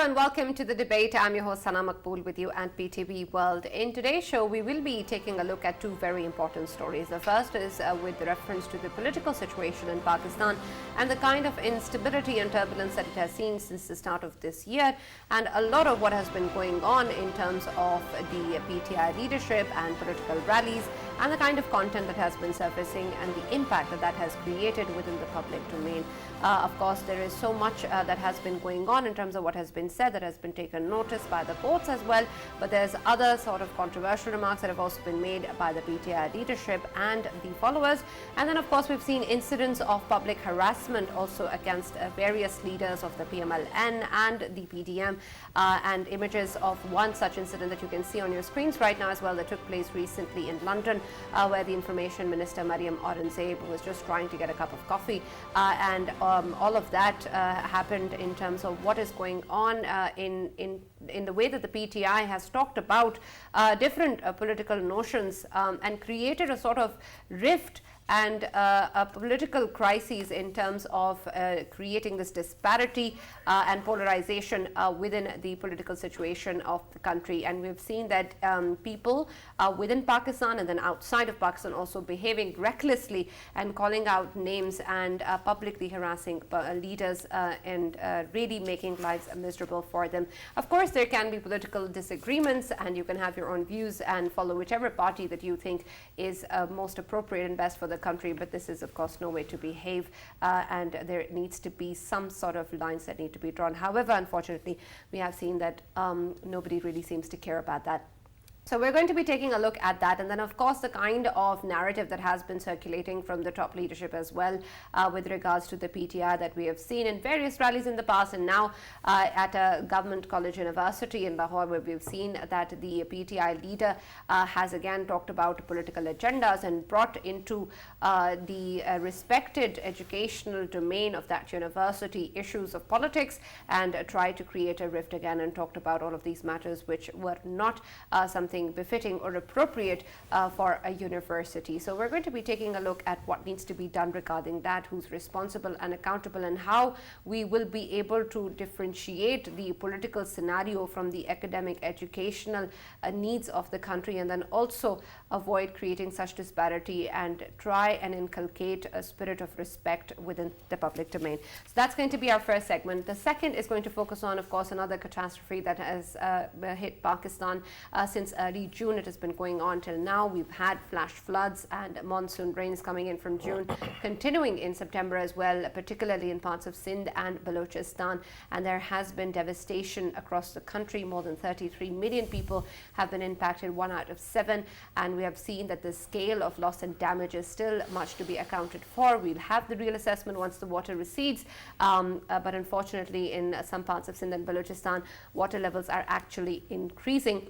Hello and welcome to the debate. I'm your host Sana Makbool with you at PTV World. In today's show, we will be taking a look at two very important stories. The first is with reference to the political situation in Pakistan and the kind of instability and turbulence that it has seen since the start of this year, and a lot of what has been going on in terms of the PTI leadership and political rallies and the kind of content that has been surfacing and the impact that that has created within the public domain. Of course, there is so much that has been going on in terms of what has been said that has been taken notice by the courts as well, but there's other sort of controversial remarks that have also been made by the PTI leadership and the followers. And then of course we've seen incidents of public harassment also against various leaders of the PMLN and the PDM, and images of one such incident that you can see on your screens right now as well that took place recently in London, where the Information Minister Maryam Aurangzeb was just trying to get a cup of coffee, and all of that happened in terms of what is going on in the way that the PTI has talked about different political notions and created a sort of rift and a political crisis in terms of creating this disparity and polarization within the political situation of the country. And we've seen that people within Pakistan and then outside of Pakistan also behaving recklessly and calling out names and publicly harassing leaders and really making lives miserable for them. Of course, there can be political disagreements and you can have your own views and follow whichever party that you think is most appropriate and best for the country, but this is of course no way to behave, and there needs to be some sort of lines that need to be drawn. However, unfortunately, we have seen that nobody really seems to care about that. So we're going to be taking a look at that, and then of course the kind of narrative that has been circulating from the top leadership as well with regards to the PTI that we have seen in various rallies in the past, and now at a government college university in Lahore, where we've seen that the PTI leader has again talked about political agendas and brought into the respected educational domain of that university issues of politics and tried to create a rift again and talked about all of these matters which were not something befitting or appropriate for a university. So we're going to be taking a look at what needs to be done regarding that, who's responsible and accountable, and how we will be able to differentiate the political scenario from the academic educational needs of the country, and then also avoid creating such disparity and try and inculcate a spirit of respect within the public domain. So that's going to be our first segment. The second is going to focus on, of course, another catastrophe that has hit Pakistan since early June. It has been going on till now. We've had flash floods and monsoon rains coming in from June, continuing in September as well, particularly in parts of Sindh and Balochistan, and there has been devastation across the country. More than 33 million people have been impacted, 1 out of 7, and we have seen that the scale of loss and damage is still much to be accounted for. We'll have the real assessment once the water recedes, but unfortunately in some parts of Sindh and Balochistan, water levels are actually increasing,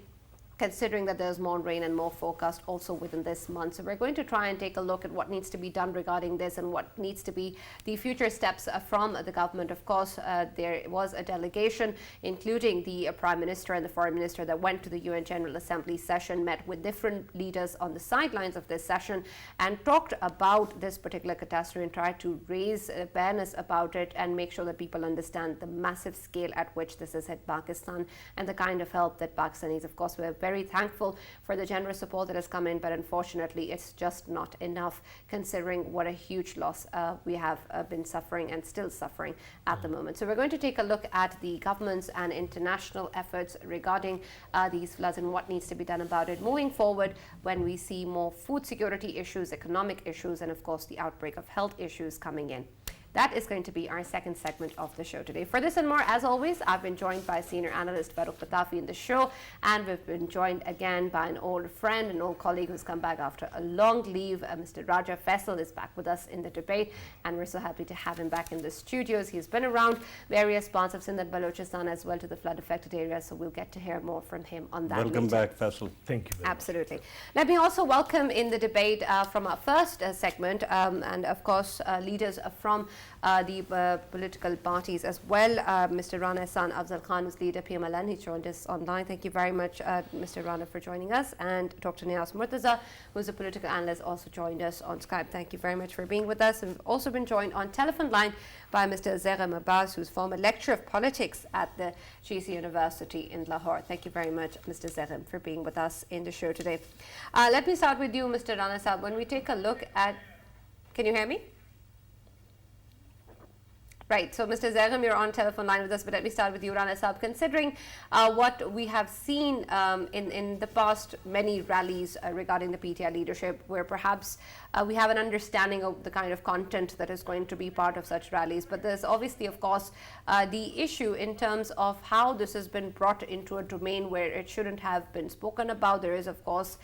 considering that there's more rain and more forecast also within this month. So we're going to try and take a look at what needs to be done regarding this and what needs to be the future steps from the government. Of course, there was a delegation, including the Prime Minister and the Foreign Minister, that went to the UN General Assembly session, met with different leaders on the sidelines of this session and talked about this particular catastrophe and tried to raise awareness about it and make sure that people understand the massive scale at which this has hit Pakistan and the kind of help that Pakistanis, of course, we're very thankful for the generous support that has come in, but unfortunately it's just not enough considering what a huge loss we have been suffering and still suffering at the moment. So we're going to take a look at the government's and international efforts regarding these floods and what needs to be done about it moving forward when we see more food security issues, economic issues, and of course the outbreak of health issues coming in. That is going to be our second segment of the show today. For this and more, as always, I've been joined by senior analyst Farooq Patafi in the show, and we've been joined again by an old friend, an old colleague who's come back after a long leave. Mr. Raja Faisal is back with us in the debate, and we're so happy to have him back in the studios. He's been around various parts of Sindh and Balochistan as well to the flood-affected areas, so we'll get to hear more from him on that. Welcome back, Faisal. Thank you. Absolutely. Let me also welcome in the debate from our first segment, and of course leaders from the political parties as well. Mr. Rana Ehsan Afzal Khan, who's leader PMLN, he joined us online. Thank you very much, Mr. Rana, for joining us. And Dr. Niaz Murtaza, who's a political analyst, also joined us on Skype. Thank you very much for being with us. And we've also been joined on telephone line by Mr. Zagham Abbas, who's former lecturer of politics at the GC University in Lahore. Thank you very much, Mr. Zagham, for being with us in the show today. Let me start with you, Mr. Rana Sahab. When we take a look at, can you hear me? Right, so Mr. Zagham, you're on telephone line with us, but let me start with you, Rana Sahab. Considering what we have seen in the past many rallies regarding the PTI leadership, where perhaps we have an understanding of the kind of content that is going to be part of such rallies, but there's obviously, of course, the issue in terms of how this has been brought into a domain where it shouldn't have been spoken about. There is, of course,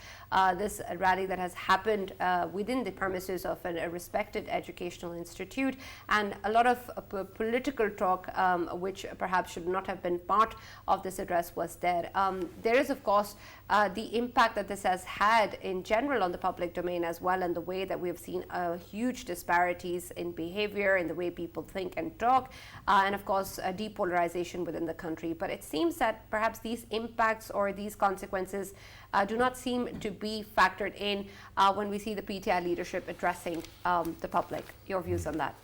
this rally that has happened within the premises of a respected educational institute, and a lot of political talk which perhaps should not have been part of this address was there. There is, of course, the impact that this has had in general on the public domain as well, and the way that we have seen huge disparities in behavior, in the way people think and talk, and of course depolarization within the country. But it seems that perhaps these impacts or these consequences do not seem to be factored in when we see the PTI leadership addressing the public. Your views on that?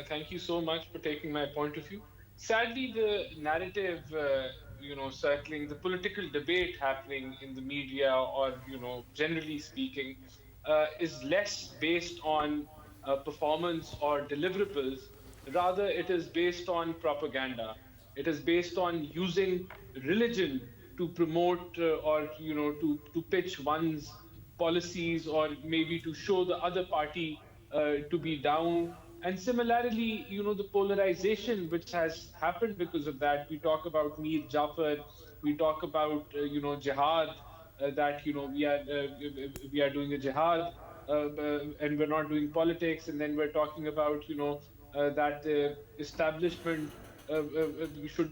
Thank you so much for taking my point of view. Sadly, the narrative, circling the political debate happening in the media, or generally speaking, is less based on performance or deliverables. Rather, it is based on propaganda. It is based on using religion to promote or to pitch one's policies, or maybe to show the other party to be down. And similarly, the polarization which has happened because of that. We talk about Mir Jafar, we talk about jihad, that we are doing a jihad, and we're not doing politics. And then we're talking about that establishment should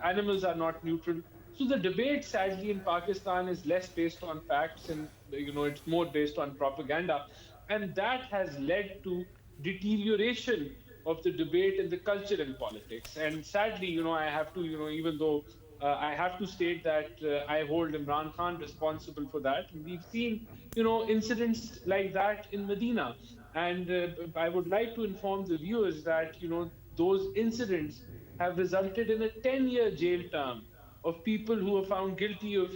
animals are not neutral. So the debate, sadly, in Pakistan is less based on facts, and it's more based on propaganda, and that has led to deterioration of the debate and the culture in politics. And sadly, I have to, even though I have to state that I hold Imran Khan responsible for that. And we've seen, incidents like that in Medina. And I would like to inform the viewers that, those incidents have resulted in a 10-year jail term of people who are found guilty of,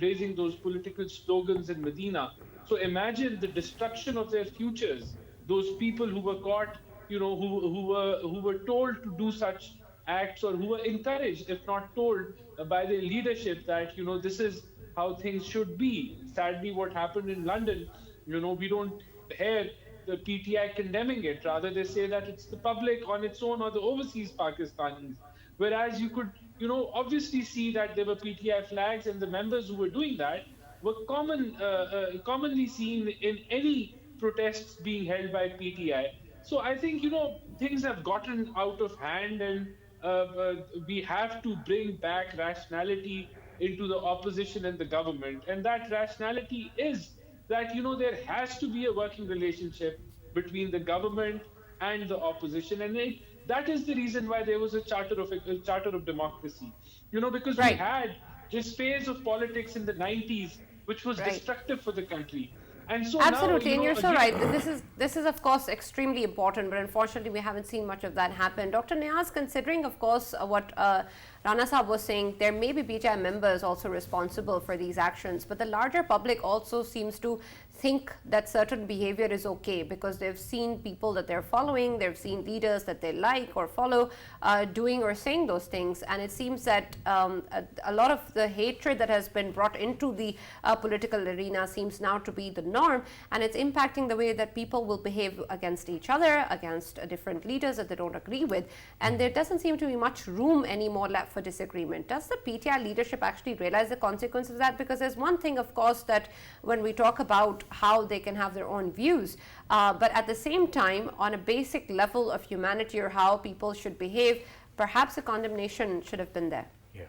raising those political slogans in Medina. So imagine the destruction of their futures. Those people who were caught, who were told to do such acts, or who were encouraged, if not told, by their leadership that this is how things should be. Sadly, what happened in London, we don't hear the PTI condemning it. Rather, they say that it's the public on its own, or the overseas Pakistanis. Whereas you could, obviously see that there were PTI flags, and the members who were doing that were commonly seen in any protests being held by PTI. So I think, things have gotten out of hand, and we have to bring back rationality into the opposition and the government. And that rationality is that, there has to be a working relationship between the government and the opposition. And that is the reason why there was a charter of democracy, because we had this phase of politics in the 90s, which was destructive for the country. And so absolutely, now, and you're so right. This is of course extremely important, but unfortunately we haven't seen much of that happen. Dr. Niaz, considering of course what Rana Sahab was saying, there may be PTI members also responsible for these actions, but the larger public also seems to think that certain behavior is okay because they've seen people that they're following, they've seen leaders that they like or follow doing or saying those things, and it seems that a lot of the hatred that has been brought into the political arena seems now to be the norm, and it's impacting the way that people will behave against each other, against different leaders that they don't agree with, and there doesn't seem to be much room anymore left for disagreement. Does the PTI leadership actually realize the consequences of that? Because there's one thing, of course, that when we talk about how they can have their own views, but at the same time, on a basic level of humanity or how people should behave, perhaps a condemnation should have been there. Yeah.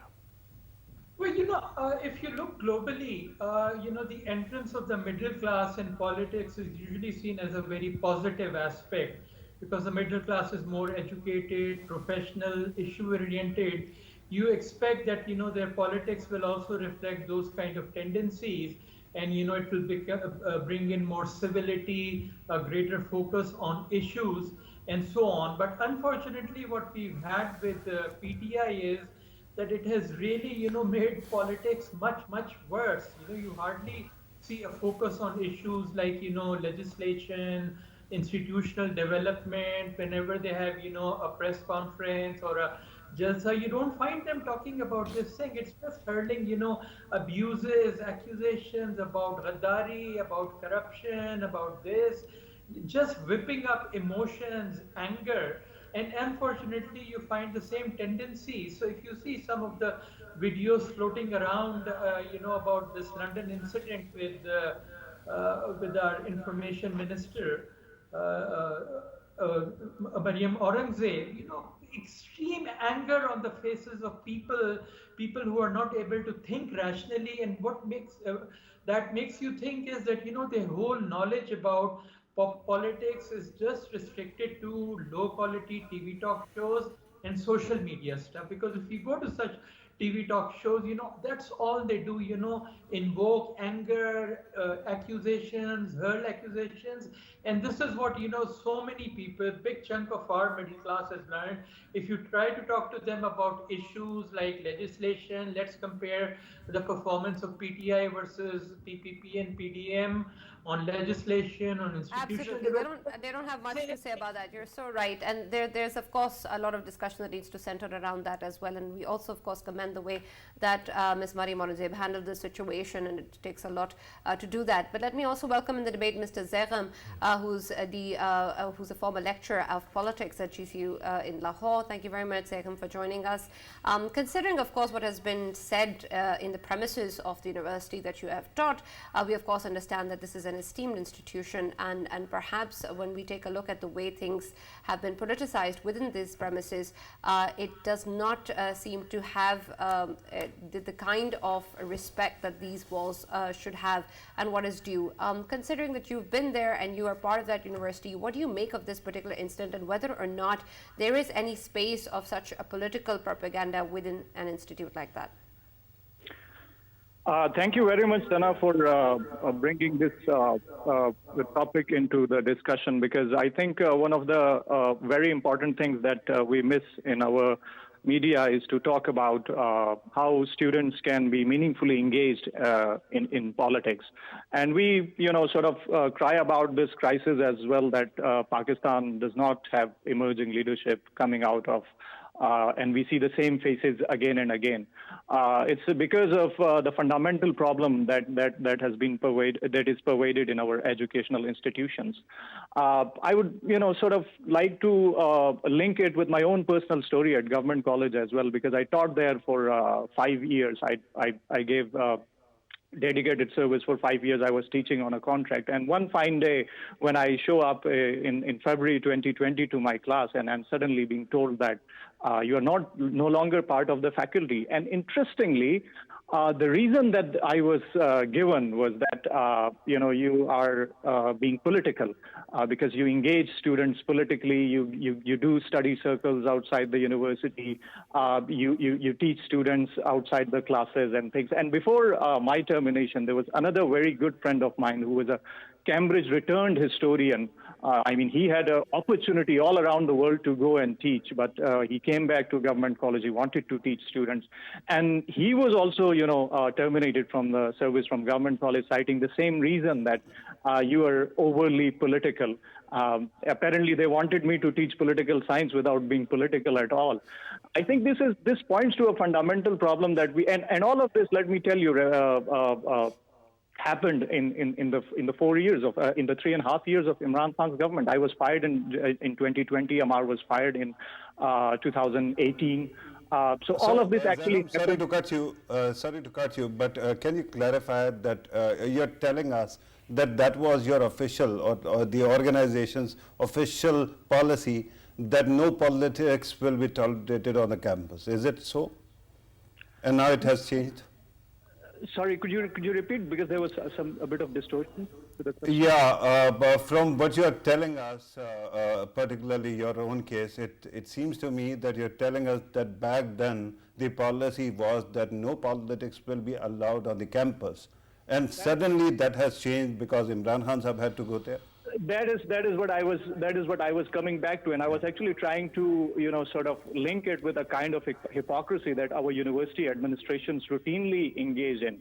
Well, if you look globally, the entrance of the middle class in politics is usually seen as a very positive aspect because the middle class is more educated, professional, issue-oriented. You expect that, their politics will also reflect those kind of tendencies, and, it will bring in more civility, a greater focus on issues, and so on. But unfortunately, what we've had with PTI is that it has really, made politics much, much worse. You hardly see a focus on issues like, legislation, institutional development. Whenever they have, a press conference or a jalsa, you don't find them talking about this thing. It's just hurling, abuses, accusations about Ghaddari, about corruption, about this, just whipping up emotions, anger. And unfortunately, you find the same tendency. So if you see some of the videos floating around, about this London incident with our information minister, uh, uh, Mariam Aurangzeb, extreme anger on the faces of people who are not able to think rationally. And what makes you think is that, their whole knowledge about politics is just restricted to low quality TV talk shows and social media stuff. Because if you go to such TV talk shows, that's all they do, invoke anger, accusations, hurl accusations. And this is what, so many people, big chunk of our middle class has learned. If you try to talk to them about issues like legislation, let's compare the performance of PTI versus PPP and PDM on legislation, on institutional Absolutely. development. They don't have much to say about that. You're so right. And there's of course a lot of discussion that needs to center around that as well. And we also of course commend the way that Ms. Mariam Aurangzeb handled the situation, and it takes a lot to do that. But let me also welcome in the debate Mr. Zegham, who's a former lecturer of politics at GCU in Lahore. Thank you very much, Zegham, for joining us. Considering of course what has been said in the premises of the university that you have taught, we of course understand that this is an esteemed institution, and perhaps when we take a look at the way things have been politicized within these premises, it does not seem to have the kind of respect that these walls should have and what is due. Considering that you've been there and you are part of that university, what do you make of this particular incident, and whether or not there is any space of such a political propaganda within an institute like that? Thank you very much, Sana, for bringing this the topic into the discussion, because I think one of the very important things that we miss in our media is to talk about how students can be meaningfully engaged in politics. And we, sort of cry about this crisis as well, that Pakistan does not have emerging leadership coming out of, and we see the same faces again and again. It's because of the fundamental problem that has been that is pervaded in our educational institutions. I would, sort of like to link it with my own personal story at government college as well, because I taught there for 5 years. I gave dedicated service for 5 years. I was teaching on a contract, and one fine day when I show up in February 2020 to my class, and I'm suddenly being told that you are no longer part of the faculty. And interestingly, the reason that I was given was that you are being political because you engage students politically. You do study circles outside the university. You teach students outside the classes and things. And before my termination, there was another very good friend of mine who was a Cambridge returned historian. He had an opportunity all around the world to go and teach, but he came back to government college. He wanted to teach students. And he was also, terminated from the service from government college, citing the same reason, that you are overly political. Apparently, they wanted me to teach political science without being political at all. I think this points to a fundamental problem that and all of this, let me tell you, happened in the 4 years of in the 3.5 years of Imran Khan's government. I was fired in 2020. Amar was fired in 2018. So all of this actually. Sorry to cut you, but can you clarify that you're telling us that that was your official or the organization's official policy, that no politics will be tolerated on the campus? Is it so? And now it has changed? Sorry, could you repeat, because there was a bit of distortion to the question? Yeah, but from what you're telling us, particularly your own case, it seems to me that you're telling us that back then the policy was that no politics will be allowed on the campus. And suddenly that has changed because Imran Khan Sahab had to go there. That is what I was coming back to, and I was actually trying to sort of link it with a kind of hypocrisy that our university administrations routinely engage in.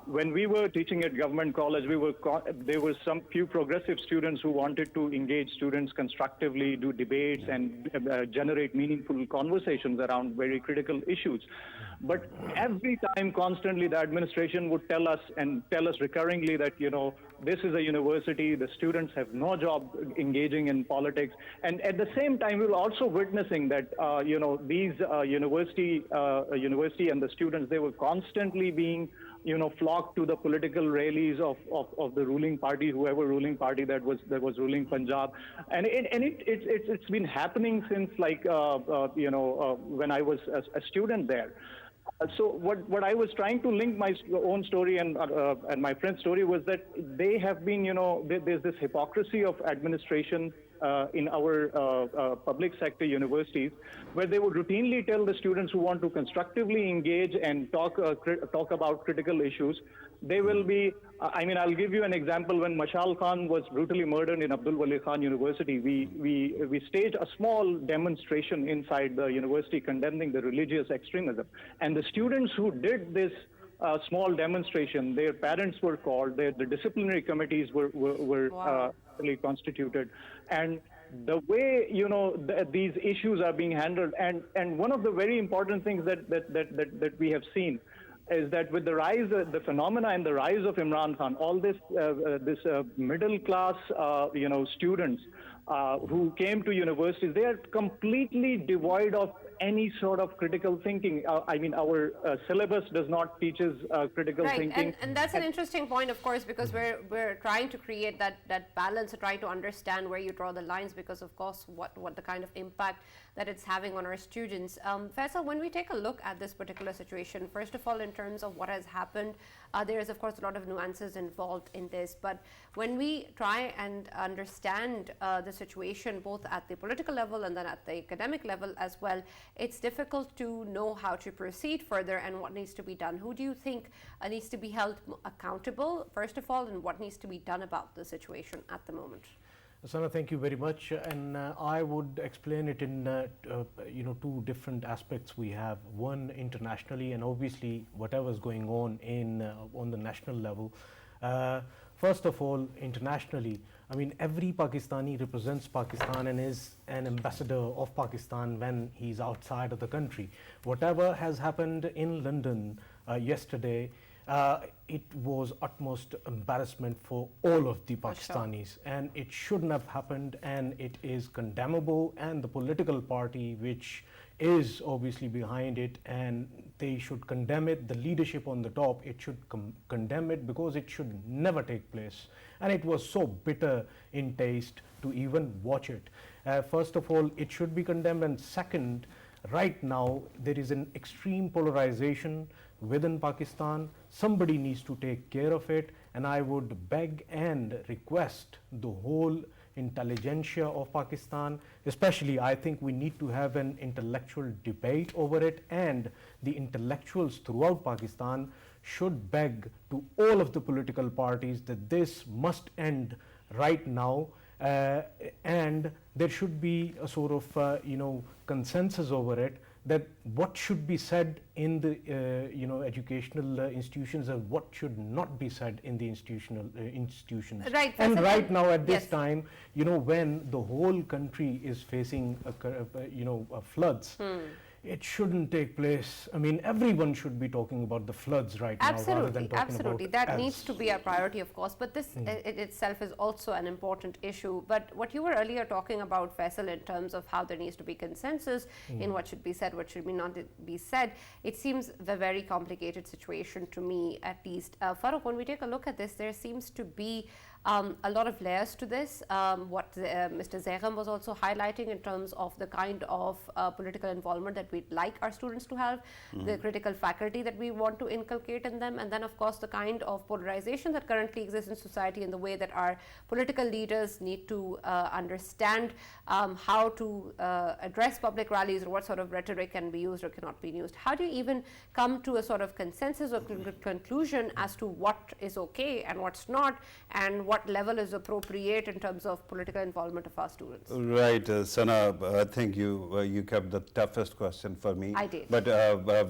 When we were teaching at government college, there were some few progressive students who wanted to engage students constructively, do debates, and generate meaningful conversations around very critical issues. But every time, constantly, the administration would tell us recurringly that this is a university, the students have no job engaging in politics, and at the same time, we were also witnessing that these university and the students, they were constantly being flocked to the political rallies of the ruling party, whoever ruling party that was ruling Punjab, and it's been happening since when I was a student there. So what I was trying to link my own story and my friend's story was that they have been, there's this hypocrisy of administration in our public sector universities, where they would routinely tell the students who want to constructively engage and talk about critical issues, they will be, I'll give you an example. When Mashal Khan was brutally murdered in Abdul Wali Khan University, we staged a small demonstration inside the university condemning the religious extremism. And the students who did this small demonstration, their parents were called, the disciplinary committees were Wow. constituted, and the way these issues are being handled, and one of the very important things that we have seen is that with the rise, the phenomena and the rise of Imran Khan, all this middle class students who came to universities, they are completely devoid of any sort of critical thinking. Our syllabus does not teaches critical thinking. And that's an interesting point, of course, because we're trying to create that balance, trying to understand where you draw the lines, because of course what the kind of impact that it's having on our students. Faisal, when we take a look at this particular situation, first of all, in terms of what has happened, there is of course a lot of nuances involved in this, but when we try and understand the situation both at the political level and then at the academic level as well, it's difficult to know how to proceed further and what needs to be done. Who do you think needs to be held accountable, first of all, and what needs to be done about the situation at the moment? Sana, thank you very much, and I would explain it in two different aspects we have. One, internationally, and obviously whatever's going on on the national level. First of all, internationally, every Pakistani represents Pakistan and is an ambassador of Pakistan when he's outside of the country. Whatever has happened in London yesterday, it was utmost embarrassment for all of the Pakistanis, and it shouldn't have happened, and it is condemnable, and the political party which is obviously behind it, and they should condemn it. The leadership on the top, it should condemn it, because it should never take place, and it was so bitter in taste to even watch it. First of all, it should be condemned, and second, right now there is an extreme polarization within Pakistan. Somebody needs to take care of it, and I would beg and request the whole intelligentsia of Pakistan, especially, I think we need to have an intellectual debate over it, and the intellectuals throughout Pakistan should beg to all of the political parties that this must end right now, and there should be a sort of consensus over it, that what should be said in the educational institutions and what should not be said in the institutions. Right. And right now at this Yes. time, when the whole country is facing floods, it shouldn't take place. Everyone should be talking about the floods right now rather than talking Absolutely. about That needs to be a priority, of course, but this it itself is also an important issue. But what you were earlier talking about, Faisal, in terms of how there needs to be consensus in what should be said, what should not be said, it seems a very complicated situation to me, at least. Farooq, when we take a look at this, there seems to be a lot of layers to this. What Mr. Zehram was also highlighting in terms of the kind of political involvement that we'd like our students to have, the critical faculty that we want to inculcate in them, and then of course the kind of polarization that currently exists in society and the way that our political leaders need to understand how to address public rallies, or what sort of rhetoric can be used or cannot be used. How do you even come to a sort of consensus or conclusion as to what is okay and what's not, and what level is appropriate in terms of political involvement of our students? Right, Sana, I think you kept the toughest question for me. I did. But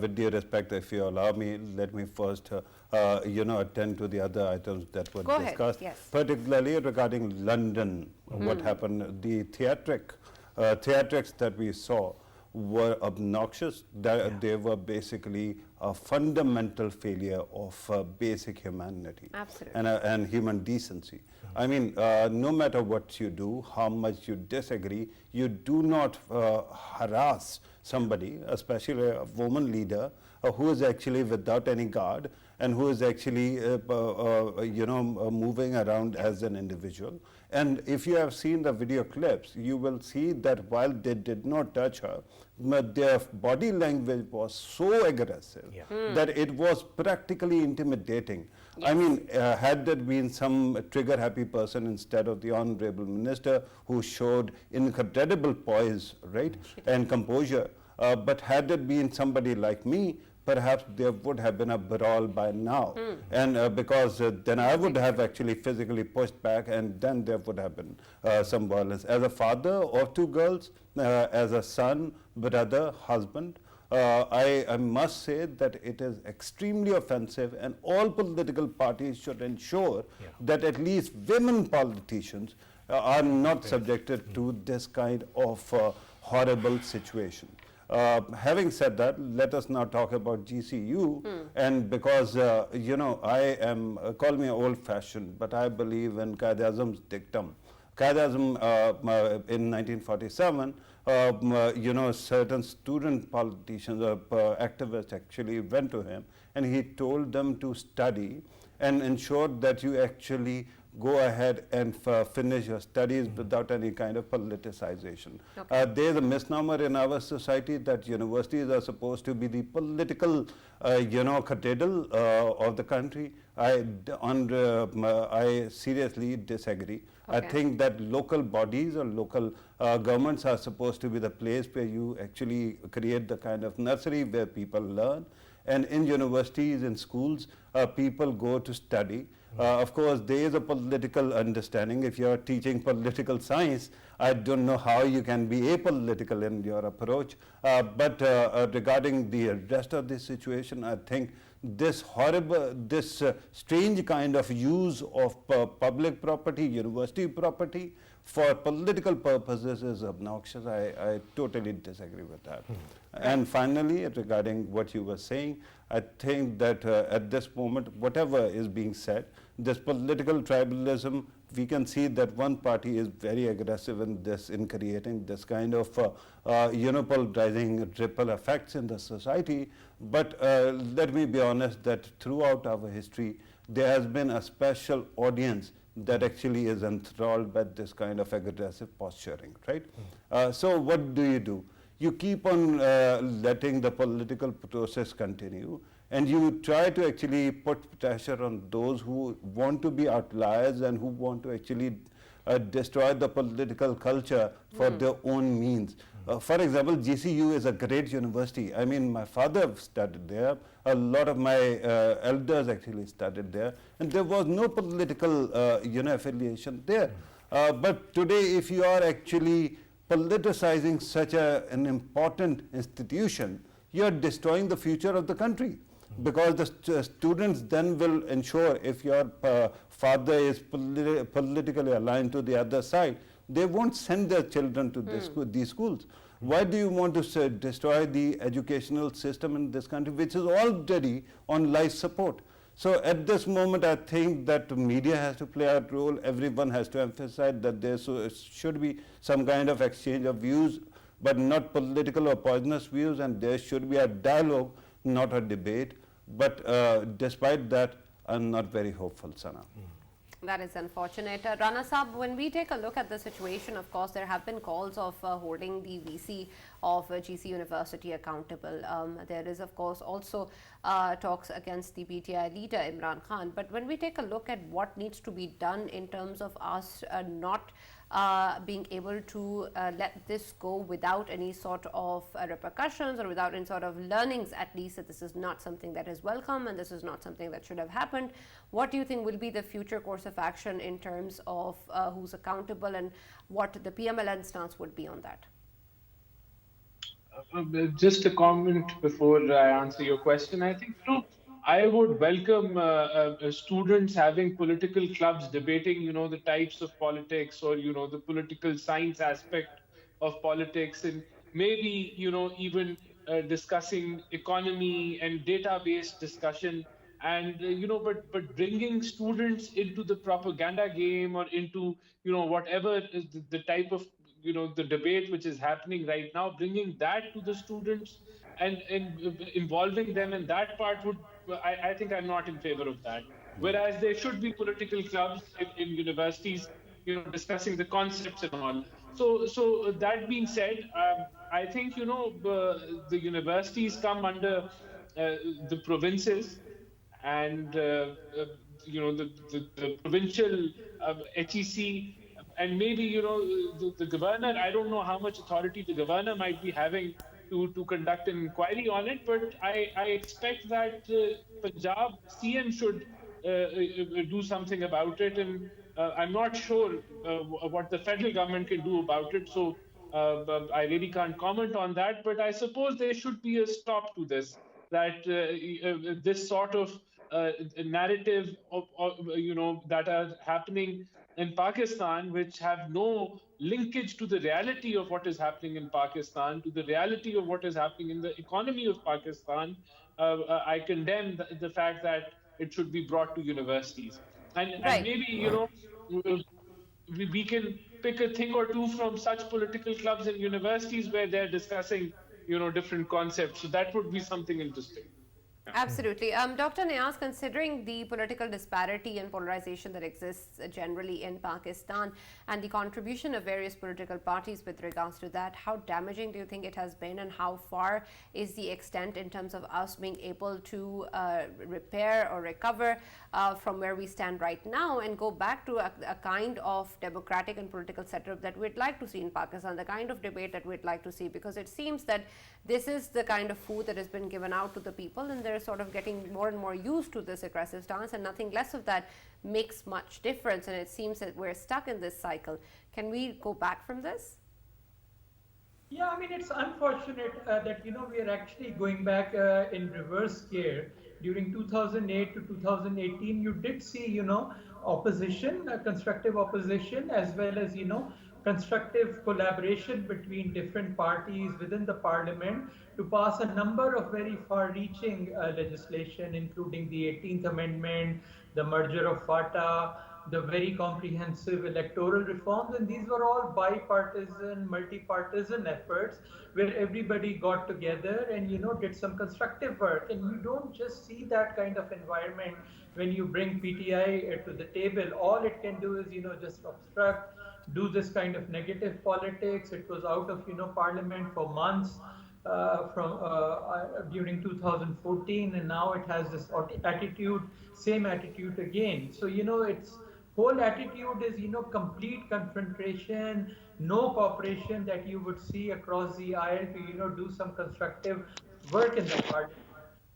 with due respect, if you allow me, let me first attend to the other items that were Go discussed. ahead, yes. Particularly regarding London, what happened, the theatrics that we saw were obnoxious. They were basically a fundamental failure of basic humanity. Absolutely. And human decency. I mean, no matter what you do, how much you disagree, you do not harass somebody, especially a woman leader, who is actually without any guard and who is actually, moving around as an individual. And if you have seen the video clips, you will see that while they did not touch her, their body language was so aggressive that it was practically intimidating. Yes. I mean, had there been some trigger-happy person instead of the Honorable Minister who showed incredible poise, right, and composure, but had it been somebody like me, perhaps there would have been a brawl by now. And because then I would have actually physically pushed back, and then there would have been some violence. As a father of two girls, as a son, brother, husband, I must say that it is extremely offensive, and all political parties should ensure that at least women politicians are not subjected to this kind of horrible situation. Having said that, let us now talk about GCU. And because, I am, call me old-fashioned, but I believe in Quaid-e-Azam's dictum. Quaid-e-Azam in 1947, certain student politicians or activists actually went to him, and he told them to study and ensure that you actually go ahead and finish your studies without any kind of politicization. Okay. There is a misnomer in our society that universities are supposed to be the political, cathedral of the country. I seriously disagree. Okay. I think that local bodies or local governments are supposed to be the place where you actually create the kind of nursery where people learn. And in universities, in schools, people go to study. Of course, there is a political understanding. If you are teaching political science, I don't know how you can be apolitical in your approach. But regarding the rest of this situation, I think this strange kind of use of public property, university property, for political purposes is obnoxious. I totally disagree with that. And finally, regarding what you were saying, I think that at this moment, whatever is being said, this political tribalism, we can see that one party is very aggressive in this, in creating this kind of polarizing ripple effects in the society. But let me be honest that throughout our history, there has been a special audience that actually is enthralled by this kind of aggressive posturing, right? So what do? You keep on letting the political process continue, and you try to actually put pressure on those who want to be outliers and who want to actually destroy the political culture for their own means. For example, GCU is a great university. I mean, my father studied there. A lot of my elders actually studied there, and there was no political, affiliation there. But today, if you are actually politicizing such an important institution, you are destroying the future of the country. Because the students then will ensure, if your father is politically aligned to the other side, they won't send their children to these schools. Why do you want to destroy the educational system in this country, which is already on life support? So at this moment, I think that the media has to play a role. Everyone has to emphasize that there should be some kind of exchange of views, but not political or poisonous views, and there should be a dialogue, not a debate. But despite that, I'm not very hopeful, Sana. That is unfortunate. Rana Saab, when we take a look at the situation, of course, there have been calls of holding the VC of GC University accountable. There is, of course, also talks against the PTI leader, Imran Khan. But when we take a look at what needs to be done in terms of us not being able to let this go without any sort of repercussions or without any sort of learnings, at least that this is not something that is welcome and this is not something that should have happened. What do you think will be the future course of action in terms of who's accountable and what the PMLN stance would be on that? Just a comment before I answer your question. I think, I would welcome students having political clubs debating, the types of politics or, the political science aspect of politics, and maybe, even discussing economy and data-based discussion. And, but bringing students into the propaganda game or into, whatever is the type of, the debate which is happening right now, bringing that to the students and involving them in that part would, I think I'm not in favor of that. Whereas there should be political clubs in universities, discussing the concepts and all. So that being said, I think, the universities come under the provinces, and the provincial HEC, and maybe, the governor. I don't know how much authority the governor might be having to conduct an inquiry on it, but I expect that Punjab CM should do something about it, and I'm not sure what the federal government can do about it. So but I really can't comment on that, but I suppose there should be a stop to this. That this sort of narrative of that are happening in Pakistan, which have no linkage to the reality of what is happening in Pakistan, to the reality of what is happening in the economy of Pakistan. I condemn the fact that it should be brought to universities, and Right. maybe, we can pick a thing or two from such political clubs and universities where they're discussing, different concepts. So that would be something interesting. Yeah. Absolutely. Dr. Niaz, considering the political disparity and polarization that exists generally in Pakistan and the contribution of various political parties with regards to that, how damaging do you think it has been, and how far is the extent in terms of us being able to repair or recover from where we stand right now and go back to a kind of democratic and political setup that we'd like to see in Pakistan, the kind of debate that we'd like to see? Because it seems that this is the kind of food that has been given out to the people, and they're sort of getting more and more used to this aggressive stance, and nothing less of that makes much difference. And it seems that we're stuck in this cycle. Can we go back from this? Yeah, I mean, it's unfortunate that we are actually going back in reverse gear. During 2008 to 2018, you did see opposition, constructive opposition, as well as constructive collaboration between different parties within the parliament to pass a number of very far-reaching legislation, including the 18th Amendment, the merger of FATA, the very comprehensive electoral reforms, and these were all bipartisan, multi-partisan efforts where everybody got together and did some constructive work. And you don't just see that kind of environment when you bring PTI to the table. All it can do is just obstruct, do this kind of negative politics. It was out of parliament for months from during 2014, and now it has this attitude, same attitude again. So its whole attitude is complete confrontation, no cooperation that you would see across the aisle to do some constructive work in the party.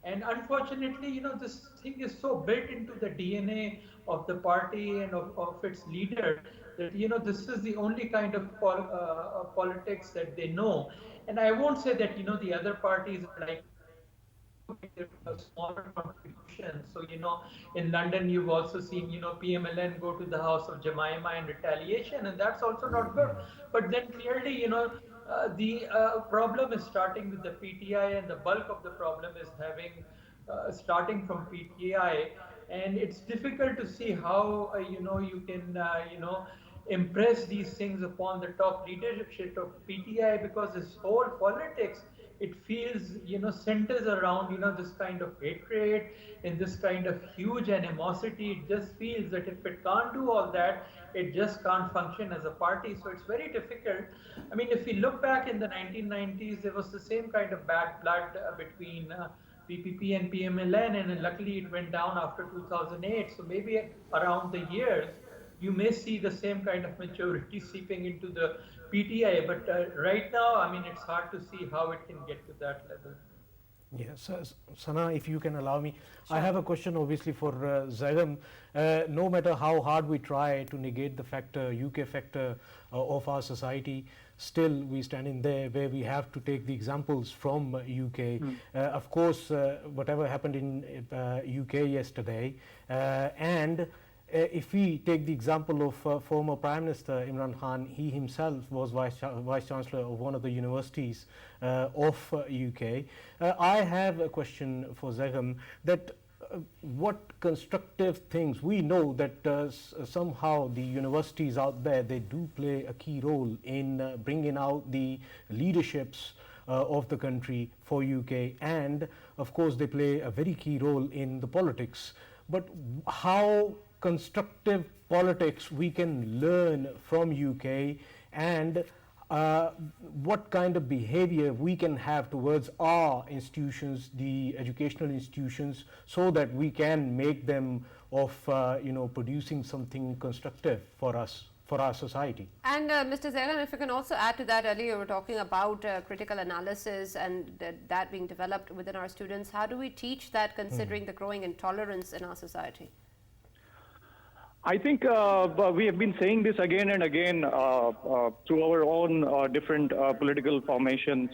And unfortunately, this thing is so built into the DNA of the party and of its leader that, this is the only kind of politics that they know. And I won't say that, the other parties are like that. They do make their smaller contributions. So, in London, you've also seen, PMLN go to the house of Jemima in retaliation, and that's also not good. But then clearly, the problem is starting with the PTI, and the bulk of the problem is starting from PTI, and it's difficult to see how you can impress these things upon the top leadership of PTI, because this whole politics it feels, centers around, this kind of hatred and this kind of huge animosity. It just feels that if it can't do all that, it just can't function as a party. So it's very difficult. I mean, if we look back in the 1990s, there was the same kind of bad blood between PPP and PMLN, and luckily it went down after 2008. So maybe around the years, you may see the same kind of maturity seeping into the PTI. But right now, I mean, it's hard to see how it can get to that level. Yes, Sana, if you can allow me, I have a question obviously for Zagham. No matter how hard we try to negate the factor, UK factor of our society, still we stand in there where we have to take the examples from UK. Of course, whatever happened in UK yesterday, and if we take the example of former Prime Minister Imran Khan, he himself was Vice Chancellor of one of the universities of UK. I have a question for Zagham, that what constructive things, we know that somehow the universities out there, they do play a key role in bringing out the leaderships of the country for UK, and of course they play a very key role in the politics. But how constructive politics we can learn from UK, and what kind of behavior we can have towards our institutions, the educational institutions, so that we can make them of producing something constructive for us, for our society. And Mr. Zagham, if you can also add to that, earlier you were talking about critical analysis and that being developed within our students. How do we teach that, considering the growing intolerance in our society? I think we have been saying this again and again through our own different political formations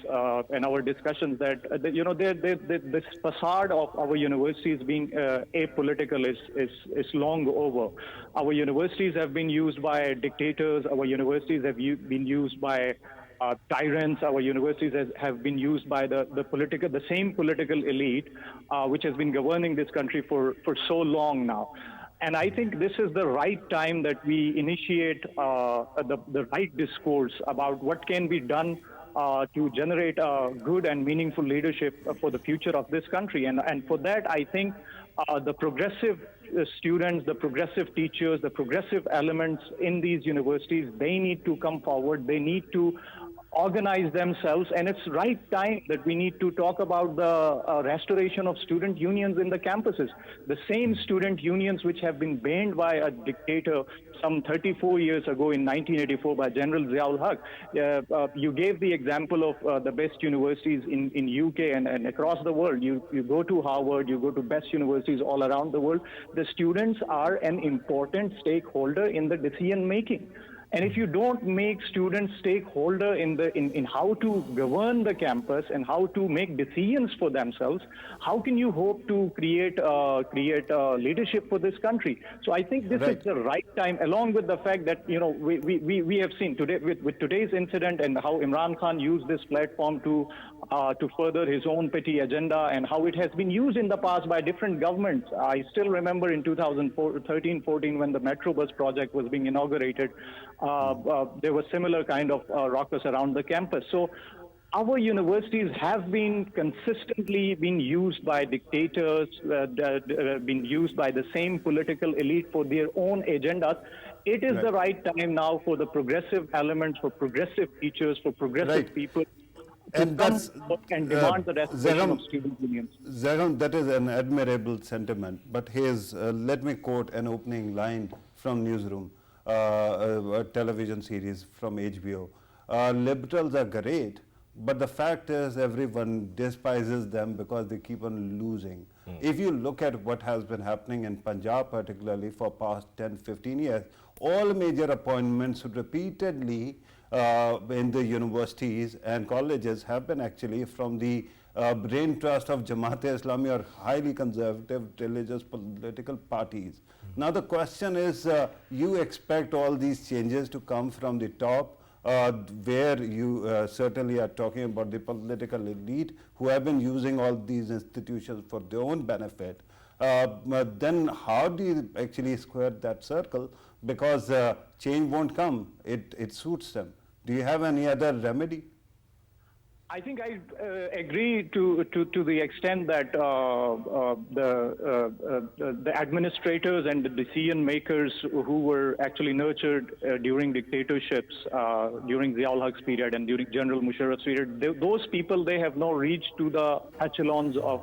and our discussions, that this facade of our universities being apolitical is long over. Our universities have been used by dictators. Our universities have been used by tyrants. Our universities have been used by the same political elite which has been governing this country for so long now. And I think this is the right time that we initiate the right discourse about what can be done to generate good and meaningful leadership for the future of this country. And for that, I think the progressive students, the progressive teachers, the progressive elements in these universities, they need to come forward. They need to organize themselves, and it's right time that we need to talk about the restoration of student unions in the campuses. The same student unions which have been banned by a dictator some 34 years ago in 1984 by General Ziaul Haq. You gave the example of the best universities in UK and across the world. You go to Harvard, you go to best universities all around the world. The students are an important stakeholder in the decision making. And if you don't make students stakeholder in how to govern the campus and how to make decisions for themselves, how can you hope to create leadership for this country? So I think this is the right time, along with the fact that we have seen today with today's incident and how Imran Khan used this platform to further his own petty agenda, and how it has been used in the past by different governments. I still remember in 2013-14 when the Metro Bus project was being inaugurated. There was similar kind of ruckus around the campus. So our universities have been consistently been used by dictators, been used by the same political elite for their own agendas. It is the right time now for the progressive elements, for progressive teachers, for progressive people to come and demand the restoration of student unions. Zagham, that is an admirable sentiment. But here's, let me quote an opening line from Newsroom. A television series from HBO. Liberals are great, but the fact is everyone despises them because they keep on losing. If you look at what has been happening in Punjab particularly for past 10-15 years, all major appointments repeatedly in the universities and colleges have been actually from the brain trust of Jamaat-e-Islami or highly conservative religious political parties. Now the question is, you expect all these changes to come from the top, where you certainly are talking about the political elite who have been using all these institutions for their own benefit. Then how do you actually square that circle? Because change won't come, it suits them. Do you have any other remedy? I think I agree to the extent that the administrators and the decision makers who were actually nurtured during dictatorships, during Ziaul Huq's period and during General Musharraf's period, those people, they have now reached to the echelons of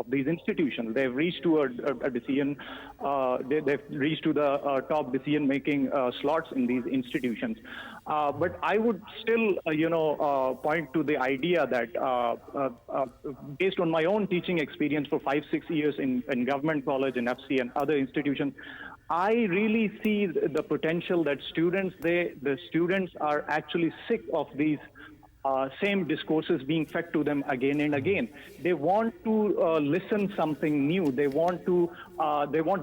these institutions. They've reached to a decision, they've reached to the top decision making slots in these institutions. But I would still, point to the idea that based on my own teaching experience for 5-6 years in government college and FC and other institutions, I really see the potential that the students are actually sick of these same discourses being fed to them again and again. They want to listen something new. They want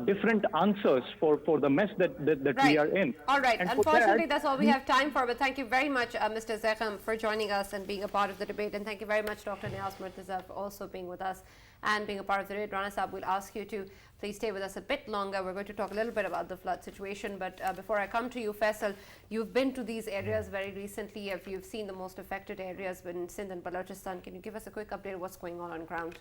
different answers for the mess that we are in. All right. And Unfortunately, that's all we have time for. But thank you very much, Mr. Zekham, for joining us and being a part of the debate. And thank you very much, Dr. Niaz Murtaza, for also being with us and being a part of the debate. Rana Saab, we'll ask you to please stay with us a bit longer. We're going to talk a little bit about the flood situation. But before I come to you, Faisal, you've been to these areas very recently. If you've seen the most affected areas in Sindh and Balochistan, can you give us a quick update of what's going on ground?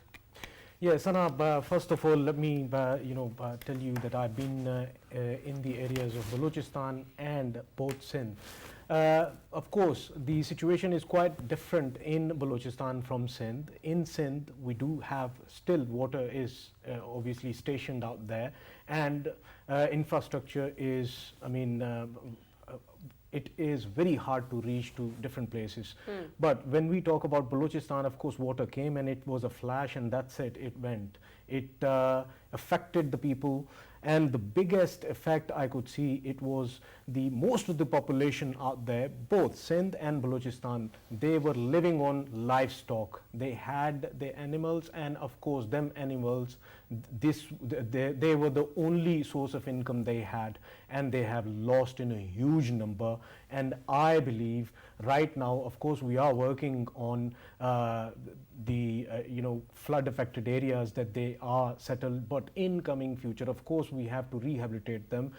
Yes, Sanab, first of all, let me tell you that I've been in the areas of Balochistan and both Sindh. Of course, the situation is quite different in Balochistan from Sindh. In Sindh, we do have still water is obviously stationed out there, and infrastructure is, it is very hard to reach to different places. But when we talk about Balochistan, of course, water came and it was a flash and that's it, it went. It affected the people, and the biggest effect I could see, it was the most of the population out there, both Sindh and Balochistan, they were living on livestock. They had their animals, and of course them animals, they were the only source of income they had, and they have lost in a huge number. And I believe right now, of course, we are working on the flood affected areas that they are settled, but in coming future, of course, we have to rehabilitate them.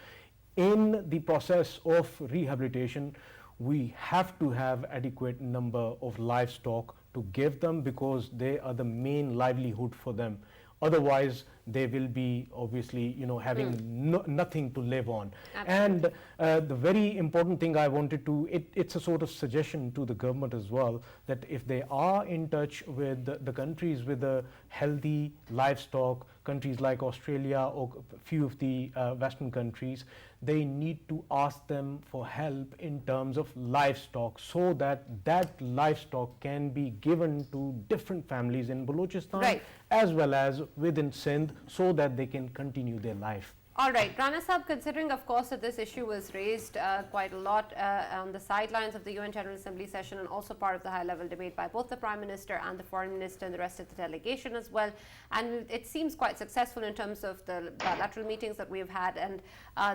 In the process of rehabilitation, we have to have adequate number of livestock to give them, because they are the main livelihood for them. Otherwise, they will be obviously, having nothing to live on. Absolutely. And the very important thing I wanted to, it's a sort of suggestion to the government as well, that if they are in touch with the countries with a healthy livestock, countries like Australia or a few of the Western countries, they need to ask them for help in terms of livestock, so that that livestock can be given to different families in Balochistan, right, as well as within Sindh, so that they can continue their life. All right, Rana Saab, considering of course that this issue was raised quite a lot on the sidelines of the UN General Assembly session, and also part of the high-level debate by both the Prime Minister and the Foreign Minister and the rest of the delegation as well, and it seems quite successful in terms of the bilateral meetings that we've had, and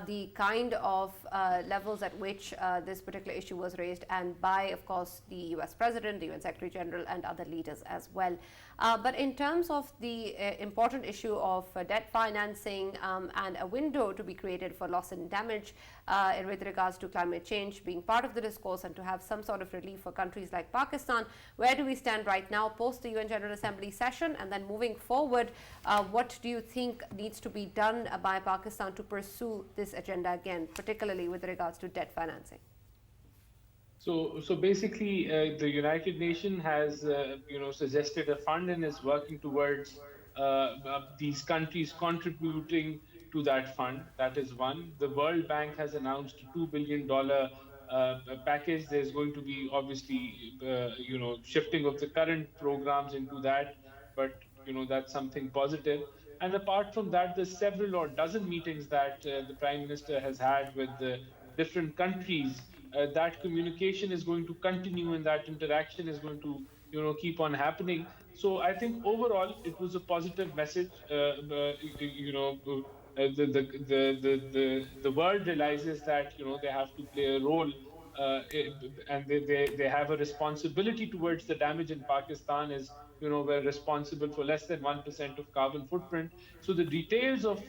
the kind of levels at which this particular issue was raised, and by of course the US President, the UN Secretary General and other leaders as well. But in terms of the important issue of debt financing and a window to be created for loss and damage with regards to climate change being part of the discourse, and to have some sort of relief for countries like Pakistan, where do we stand right now post the UN General Assembly session? And then moving forward, what do you think needs to be done by Pakistan to pursue this agenda again, particularly with regards to debt financing? So basically, the United Nations has, suggested a fund and is working towards these countries contributing to that fund. That is one. The World Bank has announced a $2 billion package. There's going to be obviously, shifting of the current programs into that, but that's something positive. And apart from that, there's several or dozen meetings that the Prime Minister has had with the different countries. That communication is going to continue, and that interaction is going to, keep on happening. So I think overall it was a positive message. The world realizes that they have to play a role, and they have a responsibility towards the damage in Pakistan. Is we're responsible for less than 1% of carbon footprint. So the details of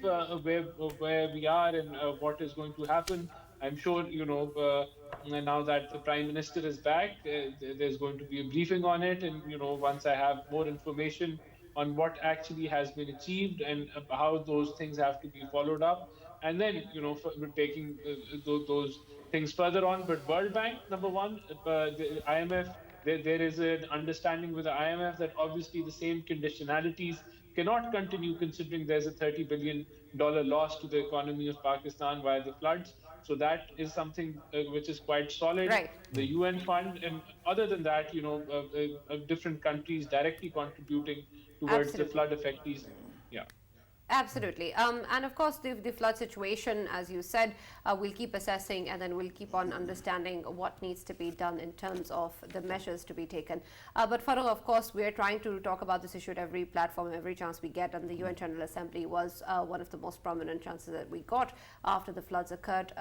where we are and what is going to happen I'm sure, now that the Prime Minister is back, there's going to be a briefing on it. And, once I have more information on what actually has been achieved and how those things have to be followed up, and then, we're taking those things further on. But World Bank, number one, the IMF, there is an understanding with the IMF that obviously the same conditionalities cannot continue, considering there's a $30 billion loss to the economy of Pakistan via the floods. So that is something which is quite solid. Right. The UN fund, and other than that, different countries directly contributing towards the Absolutely. flood affectees. Yeah. Absolutely. And of course, the flood situation, as you said, we'll keep assessing, and then we'll keep on understanding what needs to be done in terms of the measures to be taken. But Farooq, of course, we're trying to talk about this issue at every platform, every chance we get, and the UN General Assembly was one of the most prominent chances that we got after the floods occurred.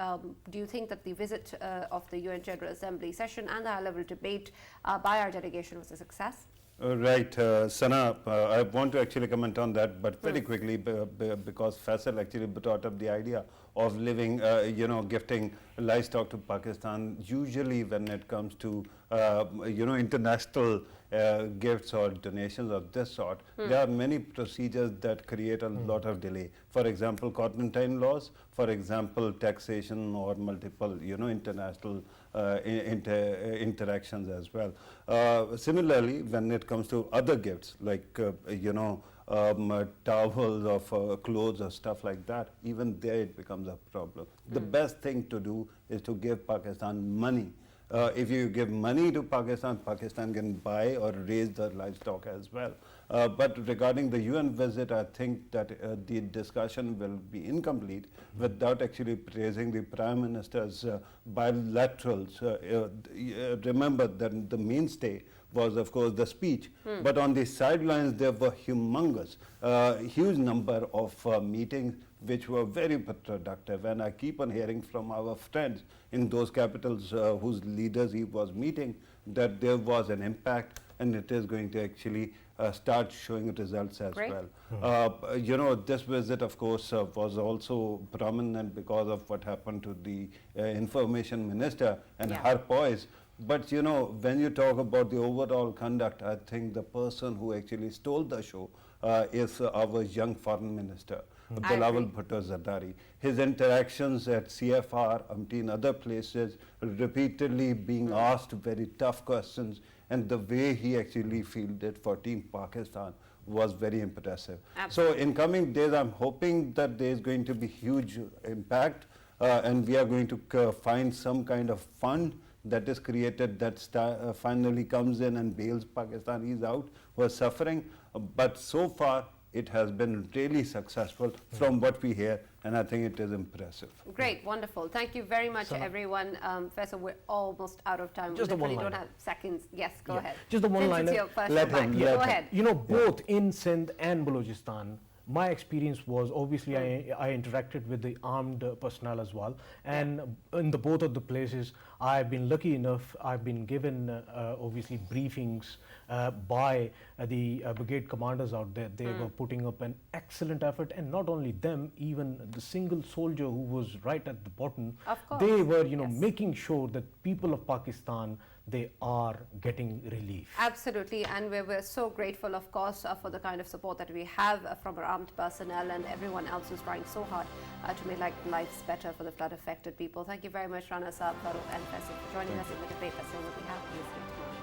Do you think that the visit of the UN General Assembly session and the high-level debate by our delegation was a success? Right, Sana, I want to actually comment on that, but very quickly, because Faisal actually brought up the idea of gifting livestock to Pakistan. Usually when it comes to, international gifts or donations of this sort, there are many procedures that create a lot of delay. For example, quarantine laws, for example, taxation or multiple, international interactions as well. Similarly, when it comes to other gifts like, towels or clothes or stuff like that, even there it becomes a problem. The best thing to do is to give Pakistan money. If you give money to Pakistan, Pakistan can buy or raise the livestock as well. But regarding the UN visit, I think that the discussion will be incomplete without actually praising the Prime Minister's bilaterals. Remember that the mainstay was, of course, the speech. But on the sidelines, there were huge number of meetings which were very productive. And I keep on hearing from our friends in those capitals whose leaders he was meeting that there was an impact, and it is going to actually start showing results as Great. well. This visit, of course, was also prominent because of what happened to the information minister and her poise. But when you talk about the overall conduct, I think the person who actually stole the show is our young foreign minister, Bilawal Bhutto Zardari. His interactions at CFR, in other places, repeatedly being asked very tough questions, and the way he actually fielded for Team Pakistan was very impressive. Absolutely. So in coming days, I'm hoping that there is going to be huge impact, and we are going to find some kind of fund that is created that finally comes in and bails Pakistanis out who are suffering. But so far, it has been really successful from what we hear, and I think it is impressive. Great, wonderful. Thank you very much, everyone. Faisal, we're almost out of time. Just we the literally one don't line. have seconds. Yes, go ahead. Just the one Since line. it's your first Let time him, back. let Go him. ahead. Both in Sindh and Balochistan, my experience was obviously I interacted with the armed personnel as well, and in the both of the places I've been lucky enough, I've been given obviously briefings by the brigade commanders out there. They were putting up an excellent effort, and not only them, even the single soldier who was right at the bottom, Of course. they were Yes. making sure that people of Pakistan, they are getting relief. Absolutely, and we're so grateful, of course, for the kind of support that we have from our armed personnel and everyone else who's trying so hard to make lives better for the flood-affected people. Thank you very much, Rana Saab, Farooq, and Faisal for joining us in the debate. That's all that we have. Please stay tuned.